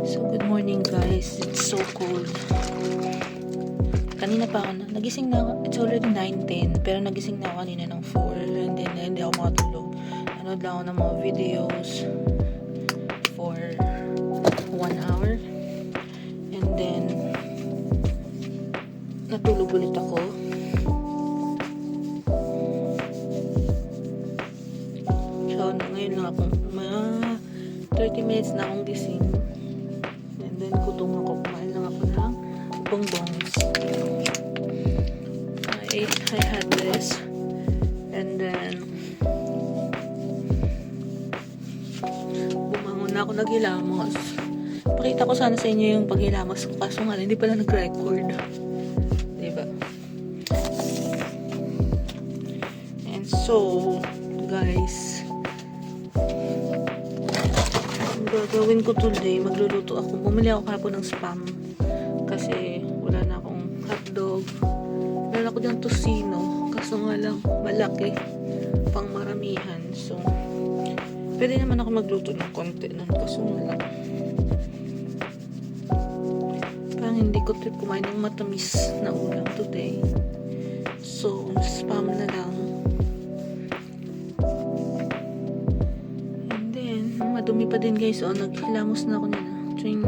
So, good morning guys. It's so cold. Kanina pa ako nagising na ako. It's already 9:10. Pero nagising na ako kanina ng 4. And then, hindi ako makatulog. Nanood lang ako ng mga videos for 1 hour. And then, natulog ulit ako. So, ngayon lang ako. Mga 30 minutes na akong gising. And then, gutom ako. Kumain lang ako ng bongbongs. I had this. And then, bumangon na ako naghilamos. Pakita ko sana sa inyo yung paghilamos ko. Kaso nga, hindi pala nag-record. Diba? And so, guys, ang gagawin ko today, magluluto ako. Bumili ako kahapon ng spam. Kasi wala na akong hotdog. Meron ako dyan tocino. Kaso nga lang, malaki. Pang maramihan. So, pwede naman ako magluto ng konti nun. Kaso nga lang, parang hindi ko trip kumain ng matamis na ulam today. So, spam na lang. And then, madumi pa din guys. So, naghilamos na ako nila. Drink.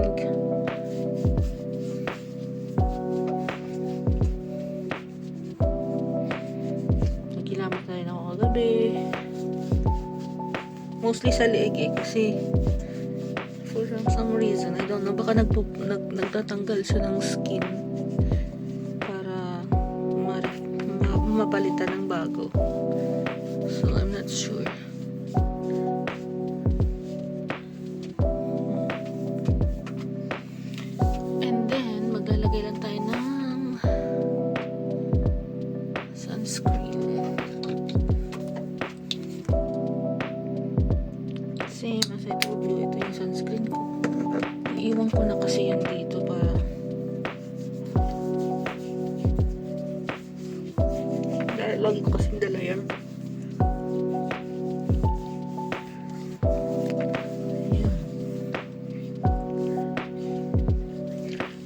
Naghilamos na rin ako kagabi. Mostly sa leeg kasi for some reason, I don't know, baka nagtatanggal siya ng skin para mapalitan ng bago. So, I'm not sure. And then, maglalagay lang tayo ng sunscreen. Same as I told you, ito yung sunscreen ko. Iiwan ko na kasi yan dito para dahil lagi ko kasing dala yan.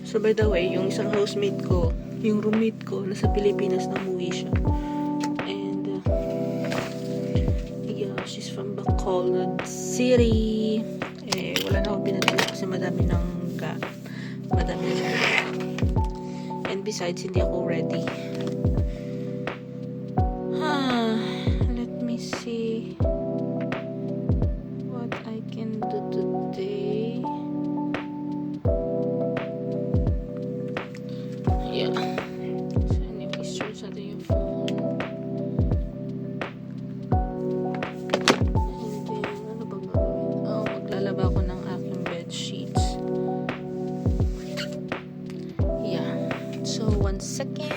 So by the way, yung isang housemate ko, yung roommate ko, nasa Pilipinas na umuwi siya. And yeah, she's from Bacolod City. Eh, wala na akong pinatila kasi madami ng and besides, hindi ako ready. Let me see what I can do today. Yeah. So anyways, search natin yung phone. And then, ano ba gagawin? Oh, maglalaba ako ng aking bed sheets. Yeah. So, 1 second.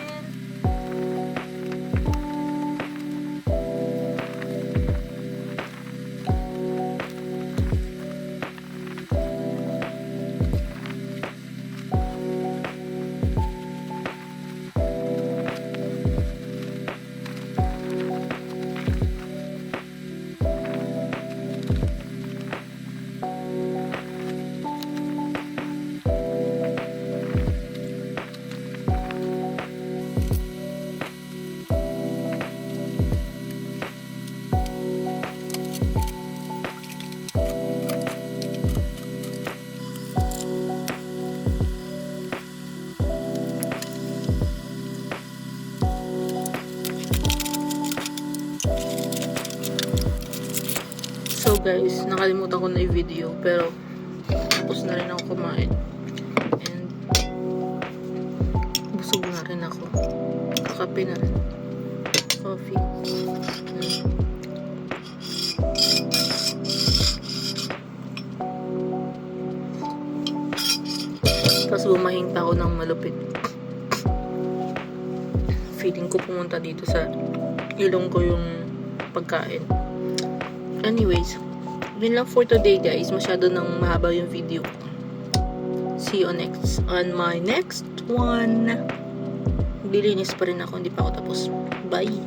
So guys, nakalimutan ko na yung video pero tapos na rin ako kumain and busog na rin ako. Kakape na rin. Coffee. Tapos bumahing pa ako ng malupit. Feeling ko pumunta dito sa ilong ko yung pagkain. Anyways, yun lang for today guys. Masyado nang mahaba yung video ko. See you on my next one. Bilinis pa rin ako. Hindi pa ako tapos. Bye!